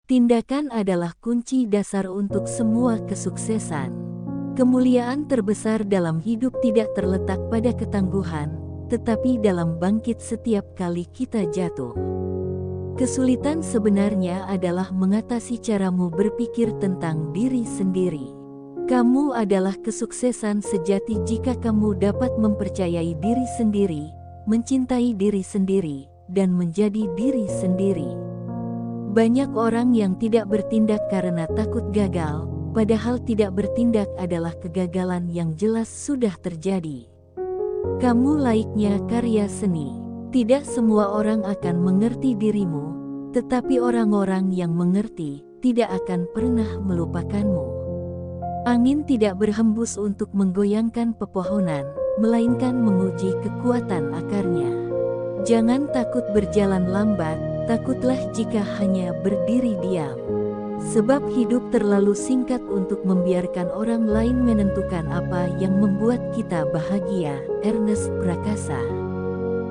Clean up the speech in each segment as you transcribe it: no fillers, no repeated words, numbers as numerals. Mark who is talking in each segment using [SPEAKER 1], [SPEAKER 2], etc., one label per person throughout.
[SPEAKER 1] Tindakan adalah kunci dasar untuk semua kesuksesan. Kemuliaan terbesar dalam hidup tidak terletak pada ketangguhan, tetapi dalam bangkit setiap kali kita jatuh. Kesulitan sebenarnya adalah mengatasi caramu berpikir tentang diri sendiri. Kamu adalah kesuksesan sejati jika kamu dapat mempercayai diri sendiri, mencintai diri sendiri, dan menjadi diri sendiri. Banyak orang yang tidak bertindak karena takut gagal, padahal tidak bertindak adalah kegagalan yang jelas sudah terjadi. Kamu laiknya karya seni. Tidak semua orang akan mengerti dirimu, tetapi orang-orang yang mengerti tidak akan pernah melupakanmu. Angin tidak berhembus untuk menggoyangkan pepohonan, melainkan menguji kekuatan akarnya. Jangan takut berjalan lambat, takutlah jika hanya berdiri diam. Sebab hidup terlalu singkat untuk membiarkan orang lain menentukan apa yang membuat kita bahagia. Ernest Prakasa.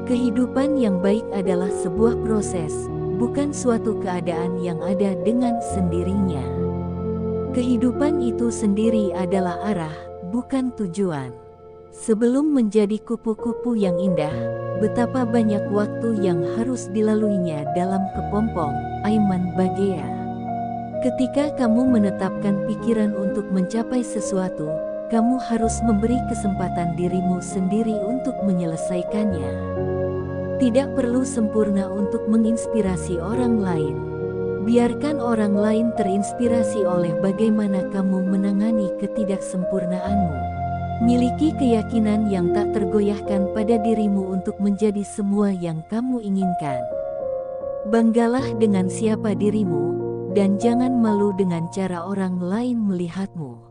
[SPEAKER 1] Kehidupan yang baik adalah sebuah proses, bukan suatu keadaan yang ada dengan sendirinya. Kehidupan itu sendiri adalah arah, bukan tujuan. Sebelum menjadi kupu-kupu yang indah, betapa banyak waktu yang harus dilaluinya dalam kepompong. Aiman Bagea. Ketika kamu menetapkan pikiran untuk mencapai sesuatu, kamu harus memberi kesempatan dirimu sendiri untuk menyelesaikannya. Tidak perlu sempurna untuk menginspirasi orang lain. Biarkan orang lain terinspirasi oleh bagaimana kamu menangani ketidaksempurnaanmu. Miliki keyakinan yang tak tergoyahkan pada dirimu untuk menjadi semua yang kamu inginkan. Banggalah dengan siapa dirimu, dan jangan malu dengan cara orang lain melihatmu.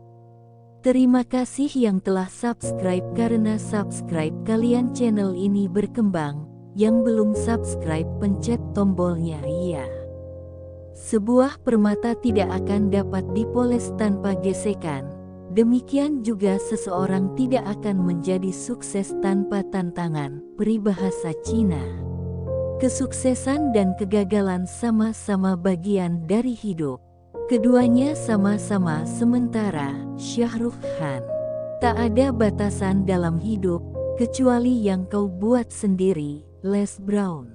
[SPEAKER 1] Terima kasih yang telah subscribe, karena subscribe kalian channel ini berkembang. Yang belum subscribe pencet tombolnya ya. Sebuah permata tidak akan dapat dipoles tanpa gesekan. Demikian juga seseorang tidak akan menjadi sukses tanpa tantangan. Peribahasa Cina. Kesuksesan dan kegagalan sama-sama bagian dari hidup. Keduanya sama-sama sementara. Syahrukh Khan. Tak ada batasan dalam hidup, kecuali yang kau buat sendiri. Les Brown.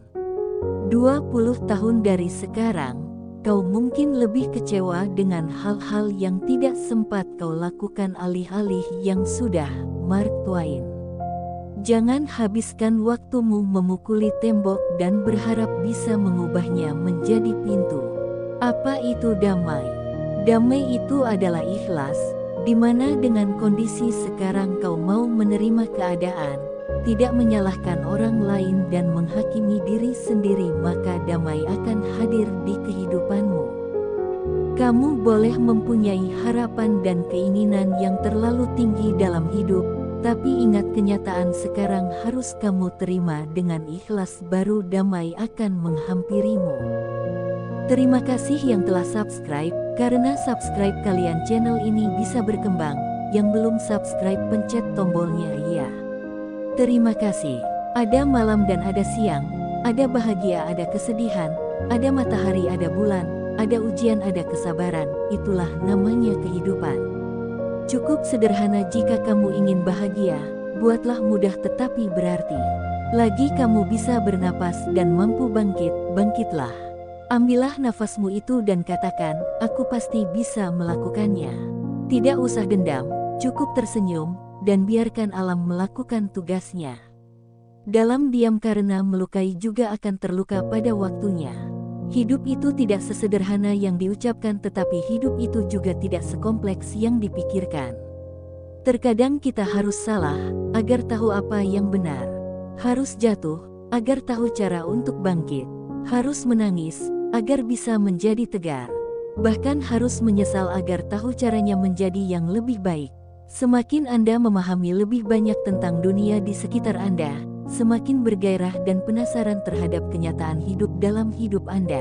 [SPEAKER 1] 20 tahun dari sekarang, kau mungkin lebih kecewa dengan hal-hal yang tidak sempat kau lakukan alih-alih yang sudah. Mark Twain. Jangan habiskan waktumu memukuli tembok dan berharap bisa mengubahnya menjadi pintu. Apa itu damai? Damai itu adalah ikhlas, di mana dengan kondisi sekarang kau mau menerima keadaan, tidak menyalahkan orang lain dan menghakimi diri sendiri, maka damai akan hadir di kehidupanmu. Kamu boleh mempunyai harapan dan keinginan yang terlalu tinggi dalam hidup, tapi ingat kenyataan sekarang harus kamu terima dengan ikhlas, baru damai akan menghampirimu. Terima kasih yang telah subscribe, karena subscribe kalian channel ini bisa berkembang. Yang belum subscribe pencet tombolnya ya. Terima kasih. Ada malam dan ada siang, ada bahagia, ada kesedihan, ada matahari, ada bulan, ada ujian, ada kesabaran. Itulah namanya kehidupan. Cukup sederhana jika kamu ingin bahagia, buatlah mudah tetapi berarti. Lagi kamu bisa bernapas dan mampu bangkit, bangkitlah. Ambillah nafasmu itu dan katakan, aku pasti bisa melakukannya. Tidak usah dendam, cukup tersenyum, dan biarkan alam melakukan tugasnya. Dalam diam, karena melukai juga akan terluka pada waktunya. Hidup itu tidak sesederhana yang diucapkan, tetapi hidup itu juga tidak sekompleks yang dipikirkan. Terkadang kita harus salah, agar tahu apa yang benar. Harus jatuh, agar tahu cara untuk bangkit. Harus menangis, agar bisa menjadi tegar. Bahkan harus menyesal agar tahu caranya menjadi yang lebih baik. Semakin Anda memahami lebih banyak tentang dunia di sekitar Anda, semakin bergairah dan penasaran terhadap kenyataan hidup dalam hidup Anda.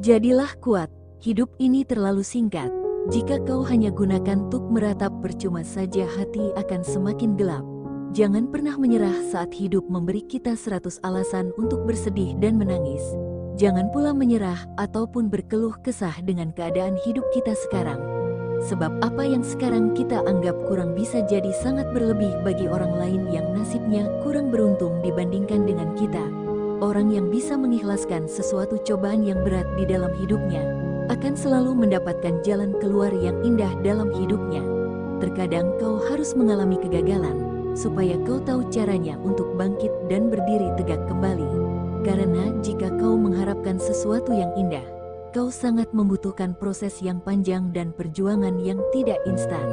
[SPEAKER 1] Jadilah kuat, hidup ini terlalu singkat. Jika kau hanya gunakan untuk meratap, percuma saja, hati akan semakin gelap. Jangan pernah menyerah saat hidup memberi kita 100 alasan untuk bersedih dan menangis. Jangan pula menyerah ataupun berkeluh kesah dengan keadaan hidup kita sekarang. Sebab apa yang sekarang kita anggap kurang bisa jadi sangat berlebih bagi orang lain yang nasibnya kurang beruntung dibandingkan dengan kita. Orang yang bisa mengikhlaskan sesuatu cobaan yang berat di dalam hidupnya akan selalu mendapatkan jalan keluar yang indah dalam hidupnya. Terkadang kau harus mengalami kegagalan supaya kau tahu caranya untuk bangkit dan berdiri tegak kembali. Karena jika kau mengharapkan sesuatu yang indah, kau sangat membutuhkan proses yang panjang dan perjuangan yang tidak instan.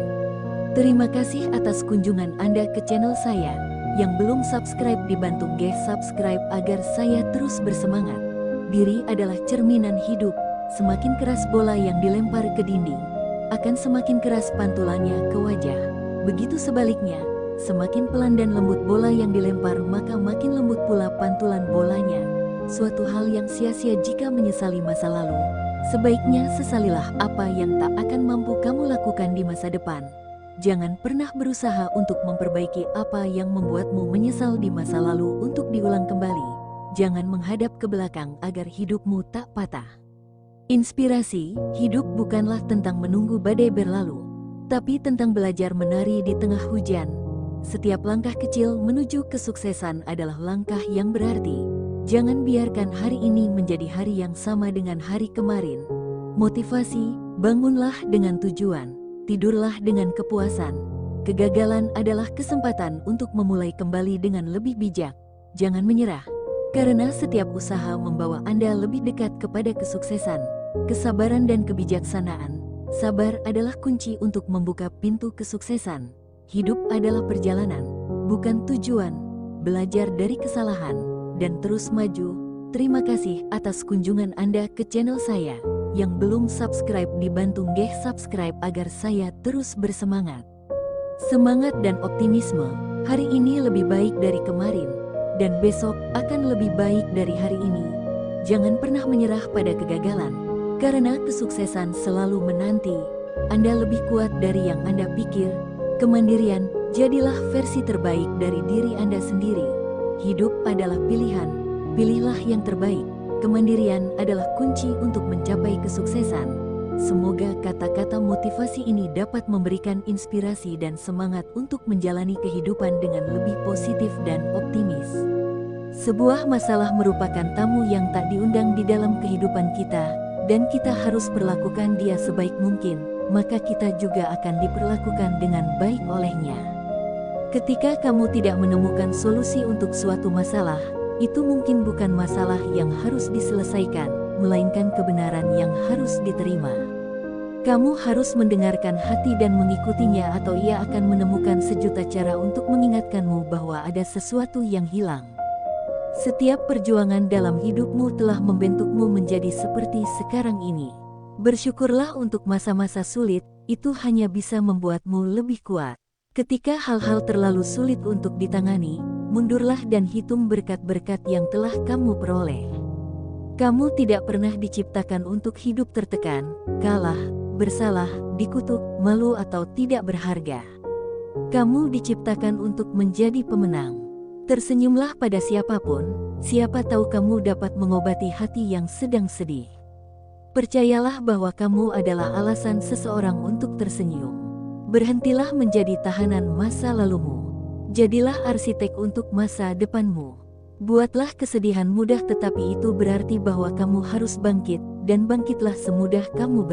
[SPEAKER 1] Terima kasih atas kunjungan Anda ke channel saya. Yang belum subscribe dibantu subscribe agar saya terus bersemangat. Diri adalah cerminan hidup. Semakin keras bola yang dilempar ke dinding, akan semakin keras pantulannya ke wajah. Begitu sebaliknya, semakin pelan dan lembut bola yang dilempar, maka makin lembut pula pantulan bolanya. Suatu hal yang sia-sia jika menyesali masa lalu. Sebaiknya sesalilah apa yang tak akan mampu kamu lakukan di masa depan. Jangan pernah berusaha untuk memperbaiki apa yang membuatmu menyesal di masa lalu untuk diulang kembali. Jangan menghadap ke belakang agar hidupmu tak patah. Inspirasi hidup bukanlah tentang menunggu badai berlalu, tapi tentang belajar menari di tengah hujan. Setiap langkah kecil menuju kesuksesan adalah langkah yang berarti. Jangan biarkan hari ini menjadi hari yang sama dengan hari kemarin. Motivasi, bangunlah dengan tujuan, tidurlah dengan kepuasan. Kegagalan adalah kesempatan untuk memulai kembali dengan lebih bijak. Jangan menyerah, karena setiap usaha membawa Anda lebih dekat kepada kesuksesan. Kesabaran dan kebijaksanaan. Sabar adalah kunci untuk membuka pintu kesuksesan. Hidup adalah perjalanan, bukan tujuan. Belajar dari kesalahan dan terus maju. Terima kasih atas kunjungan Anda ke channel saya. Yang belum subscribe dibantu subscribe agar saya terus bersemangat. Semangat dan optimisme. Hari ini lebih baik dari kemarin, dan besok akan lebih baik dari hari ini. Jangan pernah menyerah pada kegagalan. Karena kesuksesan selalu menanti. Anda lebih kuat dari yang Anda pikir. Kemandirian, jadilah versi terbaik dari diri Anda sendiri. Hidup adalah pilihan. Pilihlah yang terbaik. Kemandirian adalah kunci untuk mencapai kesuksesan. Semoga kata-kata motivasi ini dapat memberikan inspirasi dan semangat untuk menjalani kehidupan dengan lebih positif dan optimis. Sebuah masalah merupakan tamu yang tak diundang di dalam kehidupan kita, dan kita harus perlakukan dia sebaik mungkin, maka kita juga akan diperlakukan dengan baik olehnya. Ketika kamu tidak menemukan solusi untuk suatu masalah, itu mungkin bukan masalah yang harus diselesaikan, melainkan kebenaran yang harus diterima. Kamu harus mendengarkan hati dan mengikutinya, atau ia akan menemukan sejuta cara untuk mengingatkanmu bahwa ada sesuatu yang hilang. Setiap perjuangan dalam hidupmu telah membentukmu menjadi seperti sekarang ini. Bersyukurlah untuk masa-masa sulit, itu hanya bisa membuatmu lebih kuat. Ketika hal-hal terlalu sulit untuk ditangani, mundurlah dan hitung berkat-berkat yang telah kamu peroleh. Kamu tidak pernah diciptakan untuk hidup tertekan, kalah, bersalah, dikutuk, malu atau tidak berharga. Kamu diciptakan untuk menjadi pemenang. Tersenyumlah pada siapapun, siapa tahu kamu dapat mengobati hati yang sedang sedih. Percayalah bahwa kamu adalah alasan seseorang untuk tersenyum. Berhentilah menjadi tahanan masa lalumu. Jadilah arsitek untuk masa depanmu. Buatlah kesedihan mudah, tetapi itu berarti bahwa kamu harus bangkit, dan bangkitlah semudah kamu